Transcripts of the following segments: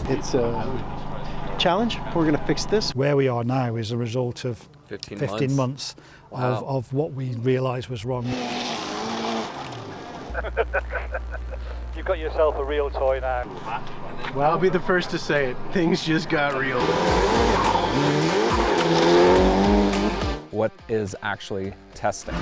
It's a challenge. We're going to fix this. Where we are now is a result of 15 months Wow. of what we realised was wrong. You've got yourself a real toy now. Well, I'll be the first to say it. Things just got real. What is actually testing?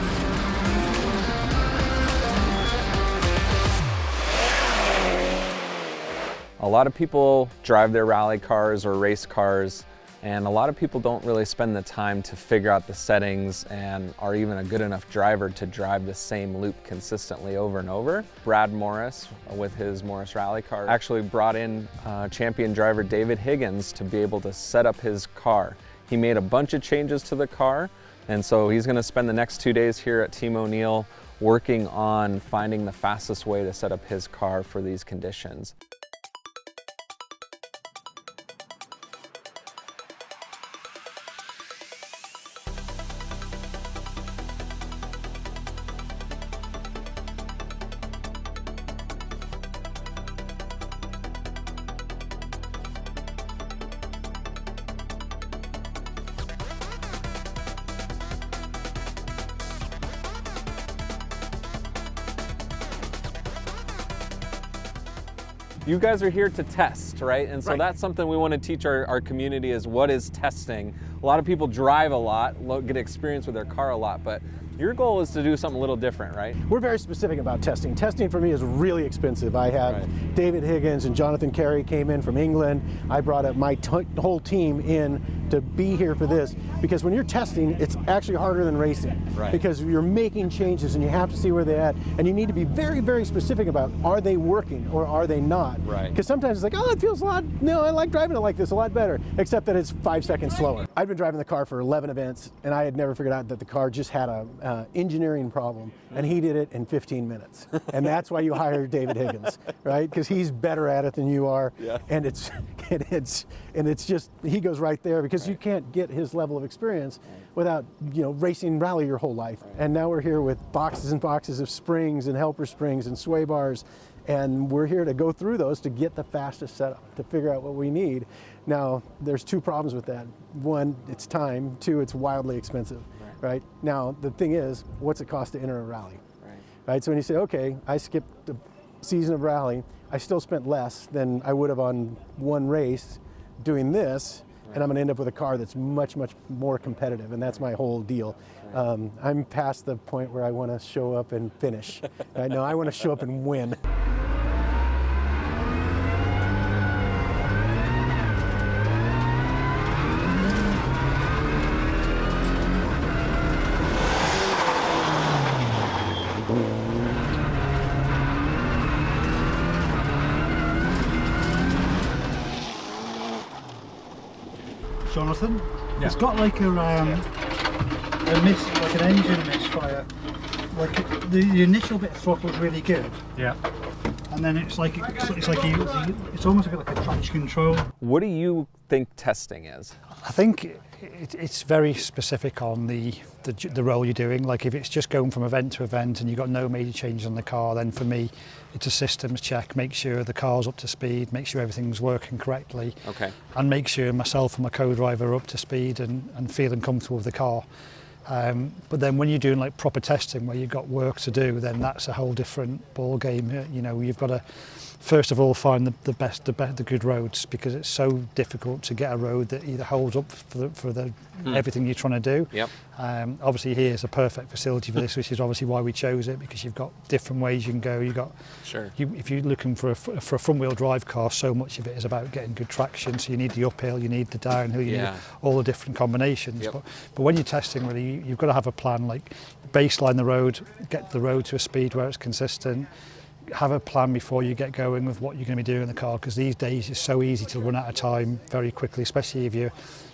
A lot of people drive their rally cars or race cars, and a lot of people don't really spend the time to figure out the settings and are even a good enough driver to drive the same loop consistently over and over. Brad Morris, with his Morris rally car, actually brought in champion driver David Higgins to be able to set up his car. He made a bunch of changes to the car, and so he's going to spend the next 2 days here at Team O'Neill working on finding the fastest way to set up his car for these conditions. You guys are here to test, right? And so that's something we want to teach our community is what is testing. A lot of people drive a lot, get experience with their car a lot, but your goal is to do something a little different, right? We're very specific about testing. Testing for me is really expensive. I have David Higgins and Jonathan Carey came in from England. I brought up my whole team in to be here for this because when you're testing, it's actually harder than racing because you're making changes and you have to see where they're at, and you need to be very, very specific about are they working or are they not? Because sometimes it's like, oh, it feels a lot, I like driving it like this a lot better, except that it's 5 seconds slower. I've been driving the car for 11 events and I had never figured out that the car just had a engineering problem, and he did it in 15 minutes. And that's why you hire David Higgins, right? Because he's better at it than you are. And it's just, he goes right there because you can't get his level of experience without, racing rally your whole life. And now we're here with boxes and boxes of springs and helper springs and sway bars. And we're here to go through those to get the fastest setup, to figure out what we need. Now, there's two problems with that. One, it's time. Two, it's wildly expensive. Right? Now, the thing is, what's it cost to enter a rally? Right? So when you say, okay, I skipped a season of rally, I still spent less than I would have on one race doing this, and I'm going to end up with a car that's much, much more competitive, and that's my whole deal. I'm past the point where I want to show up and finish. Right? No, I want to show up and win. Jonathan, it's got like a miss, like an engine misfire. Like the initial bit of throttle is really good. And then it's almost like a traction control. What do you think testing is? I think it's very specific on the role you're doing. Like if it's just going from event to event and you've got no major changes on the car, then for me it's a systems check. Make sure the car's up to speed, make sure everything's working correctly, and make sure myself and my co-driver are up to speed and feeling comfortable with the car. But then when you're doing like proper testing where you've got work to do, then that's a whole different ball game. You've got to first of all find the good roads, because it's so difficult to get a road that either holds up for everything you're trying to do. Obviously here's a perfect facility for this, which is obviously why we chose it, because you've got different ways you can go. If you're looking for a front wheel drive car, so much of it is about getting good traction. So you need the uphill, you need the downhill, you need all the different combinations. But when you're testing, really, you've got to have a plan, like baseline the road, get the road to a speed where it's consistent. Have a plan before you get going with what you're going to be doing in the car, because these days it's so easy to run out of time very quickly, especially if you're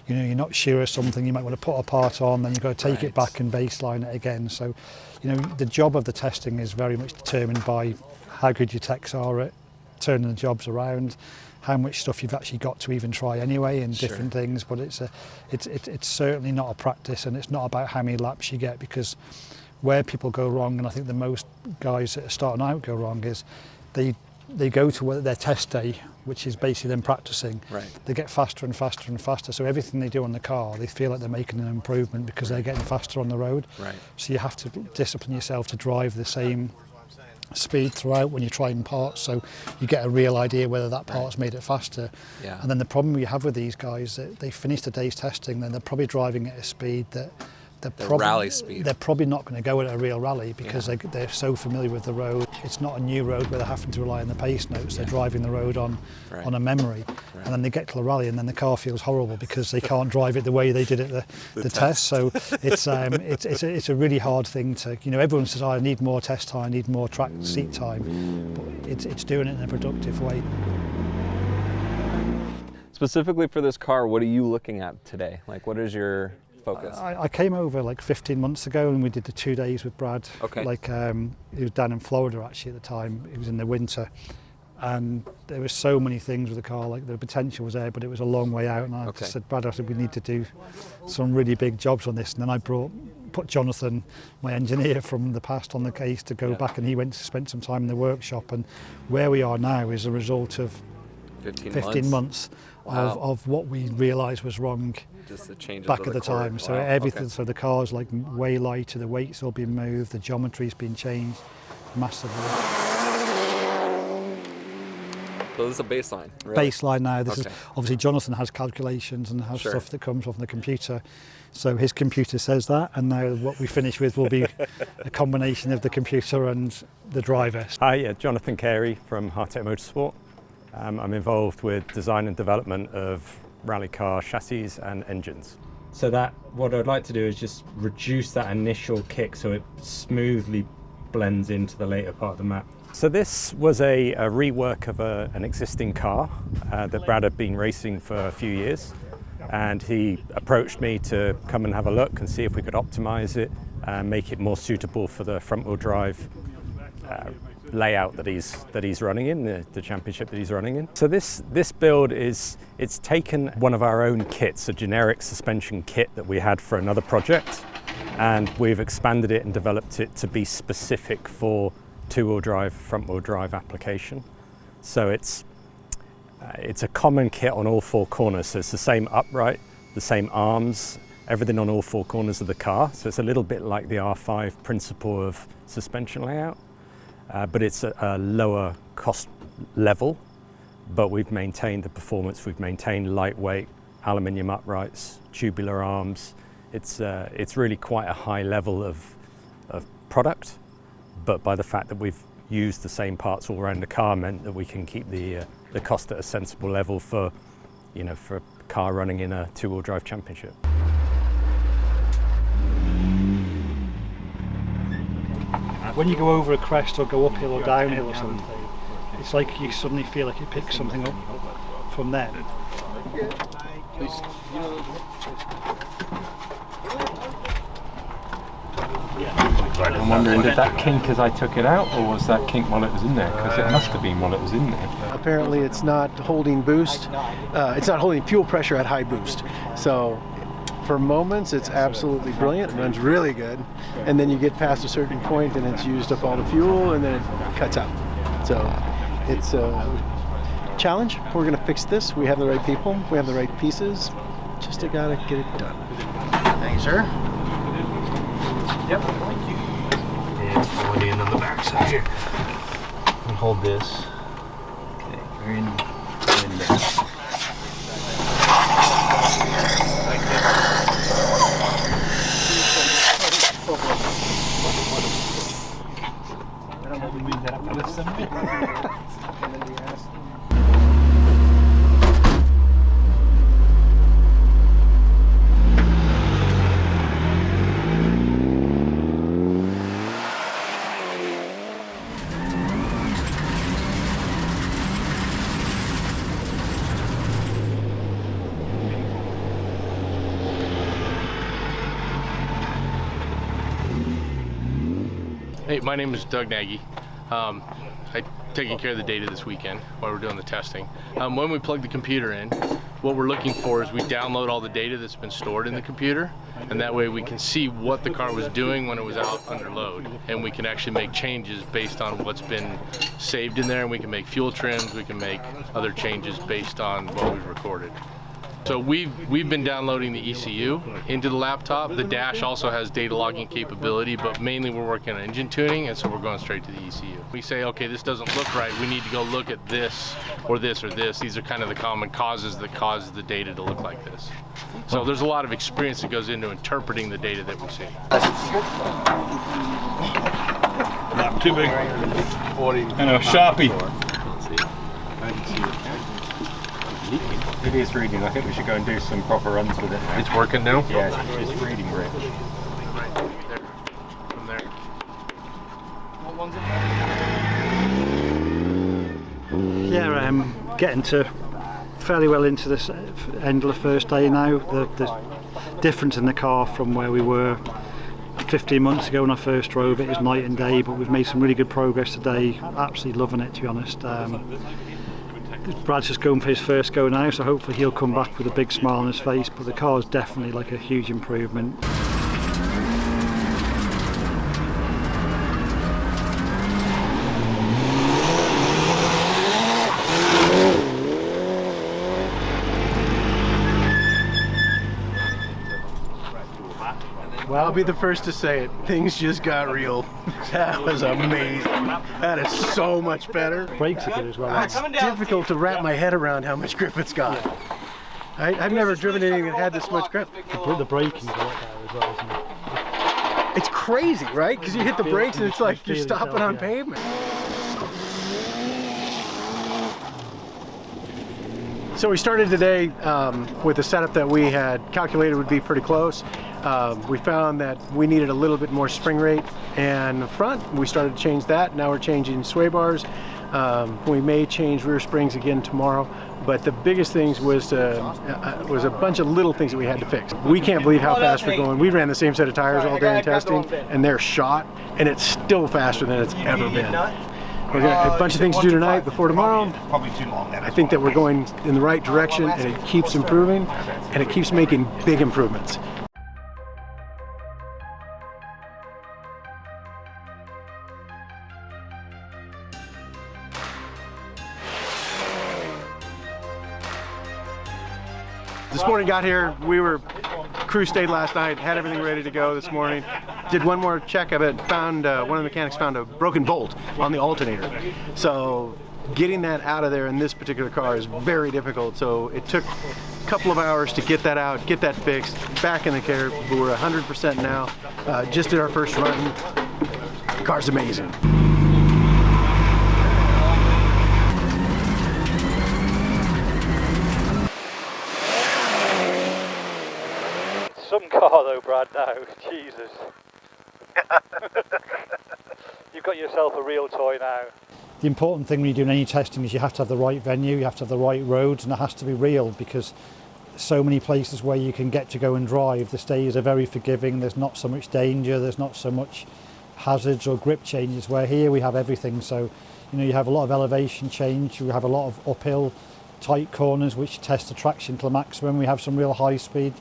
not sure of something. You might want to put a part on, then you've got to take it back and baseline it again. So the job of the testing is very much determined by how good your techs are at turning the jobs around, how much stuff you've actually got to even try anyway, and different things. But it's certainly not a practice, and it's not about how many laps you get, because where people go wrong, and I think the most guys that are starting out go wrong, is they they go to their test day, which is basically them practicing. Right. They get faster and faster and faster. So everything they do on the car, they feel like they're making an improvement because they're getting faster on the road. Right. So you have to discipline yourself to drive the same speed throughout when you're trying parts, so you get a real idea whether that part's made it faster. Yeah. And then the problem we have with these guys, that they finish the day's testing, then they're probably driving at a speed that rally speed. They're probably not going to go at a real rally because they're so familiar with the road. It's not a new road where they're having to rely on the pace notes. They're driving the road on a memory, and then they get to the rally, and then the car feels horrible because they can't drive it the way they did at the test. So it's a really hard thing to, you know, everyone says, oh, I need more test time, I need more track seat time, but it's doing it in a productive way. Specifically for this car, what are you looking at today? Like, what is your focus? I came over like 15 months ago and we did the 2 days with Brad. Okay. Like he was down in Florida actually at the time. It was in the winter, and there were so many things with the car. Like the potential was there, but it was a long way out. And I just said, Brad, I said we need to do some really big jobs on this. And then I put Jonathan, my engineer from the past, on the case to go back, and he went to spend some time in the workshop. And where we are now is a result of 15 months of what we realised was wrong. Just the changes back at the time. So everything, so the car's like way lighter, the weight's all been moved, the geometry's been changed massively. So this is a baseline, really? Baseline now. This is obviously Jonathan has calculations and has stuff that comes off the computer. So his computer says that, and now what we finish with will be a combination of the computer and the driver. Hi, Jonathan Carey from Hartech Motorsport. I'm involved with design and development of rally car chassis and engines. So what I'd like to do is just reduce that initial kick so it smoothly blends into the later part of the map. So this was a rework of an existing car that Brad had been racing for a few years, and he approached me to come and have a look and see if we could optimize it and make it more suitable for the front wheel drive layout that he's running in, the championship that he's running in. So this build it's taken one of our own kits, a generic suspension kit that we had for another project, and we've expanded it and developed it to be specific for two-wheel drive, front-wheel drive application. So it's a common kit on all four corners. So it's the same upright, the same arms, everything on all four corners of the car. So it's a little bit like the R5 principle of suspension layout. But it's a lower cost level, but we've maintained the performance, we've maintained lightweight aluminium uprights, tubular arms. It's really quite a high level of product, but by the fact that we've used the same parts all around the car meant that we can keep the cost at a sensible level for a car running in a two-wheel drive championship. When you go over a crest or go uphill or downhill or something, it's like you suddenly feel like you pick something up from then. I'm wondering, did that kink as I took it out, or was that kink while it was in there? Because it must have been while it was in there. Apparently it's not holding boost, it's not holding fuel pressure at high boost. So for moments it's absolutely brilliant, it runs really good, and then you get past a certain point and it's used up all the fuel and then it cuts out. So it's a challenge. We're going to fix this. We have the right people, we have the right pieces, just gotta get it done. Thank you, sir. Yep. It's going in on the back side here. And hold this. Okay, you're in there. I don't know if we leave that up with somebody. Hey, my name is Doug Nagy. I taking care of the data this weekend while we're doing the testing. When we plug the computer in, what we're looking for is we download all the data that's been stored in the computer, and that way we can see what the car was doing when it was out under load, and we can actually make changes based on what's been saved in there, and we can make fuel trims, we can make other changes based on what we've recorded. So we've been downloading the ECU into the laptop. The dash also has data logging capability, but mainly we're working on engine tuning, and so we're going straight to the ECU. We say, okay, this doesn't look right. We need to go look at this or this or this. These are kind of the common causes that cause the data to look like this. So there's a lot of experience that goes into interpreting the data that we see. Not too big. 40. And a Sharpie. It is reading. I think we should go and do some proper runs with it now. It's working now? Yeah, it's reading great. There. From there. What one's it? Yeah, getting to fairly well into this end of the first day now. The difference in the car from where we were 15 months ago when I first drove it is night and day, but we've made some really good progress today. Absolutely loving it, to be honest. Brad's just going for his first go now, so hopefully he'll come back with a big smile on his face, but the car is definitely like a huge improvement. Well, I'll be the first to say it. Things just got real. That was amazing. That is so much better. Brakes are good as well. It's difficult to wrap my head around how much grip it's got. I've never driven anything that had this much grip. The braking is a lot better as well, isn't it? It's crazy, right? Because you hit the brakes and it's like you're stopping on pavement. So we started today with a setup that we had calculated would be pretty close. We found that we needed a little bit more spring rate, and the front, we started to change that. Now we're changing sway bars. We may change rear springs again tomorrow, but the biggest things was a bunch of little things that we had to fix. We can't believe how fast we're going. We ran the same set of tires all day in testing, and they're shot, and it's still faster than it's ever been. We're got a bunch of things to do tonight before tomorrow. Probably too long. I think that we're going in the right direction, and it keeps improving, and it keeps making big improvements. This morning got here, crew stayed last night, had everything ready to go this morning. Did one more check of it, found, one of the mechanics found a broken bolt on the alternator. So getting that out of there in this particular car is very difficult. So it took a couple of hours to get that out, get that fixed, back in the car. We're 100% now. Just did our first run. The car's amazing. Some car though, Brad, now. Jesus. You've got yourself a real toy now. The important thing when you're doing any testing is you have to have the right venue, you have to have the right roads, and it has to be real, because so many places where you can get to go and drive, the stays are very forgiving, there's not so much danger, there's not so much hazards or grip changes, where here we have everything. So, you know, you have a lot of elevation change, you have a lot of uphill, tight corners which test the traction to the maximum, we have some real high speed,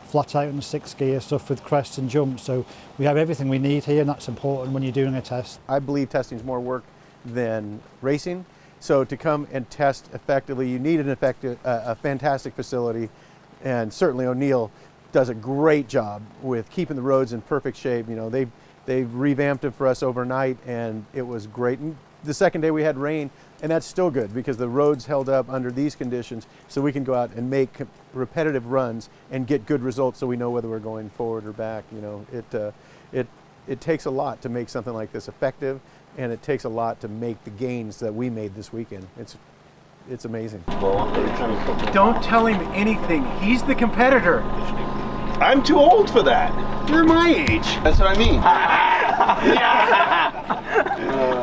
flat out and 6 gear stuff with crests and jumps. So we have everything we need here, and that's important when you're doing a test. I believe testing is more work than racing. So to come and test effectively, you need a fantastic facility, and certainly O'Neill does a great job with keeping the roads in perfect shape. You know, they've revamped it for us overnight, and it was great. And the second day we had rain, and that's still good because the roads held up under these conditions, so we can go out and make repetitive runs and get good results, so we know whether we're going forward or back. You know, it takes a lot to make something like this effective, and it takes a lot to make the gains that we made this weekend. It's amazing. Don't tell him anything. He's the competitor. I'm too old for that. You're my age. That's what I mean.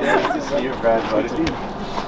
Nice to see you, Brad.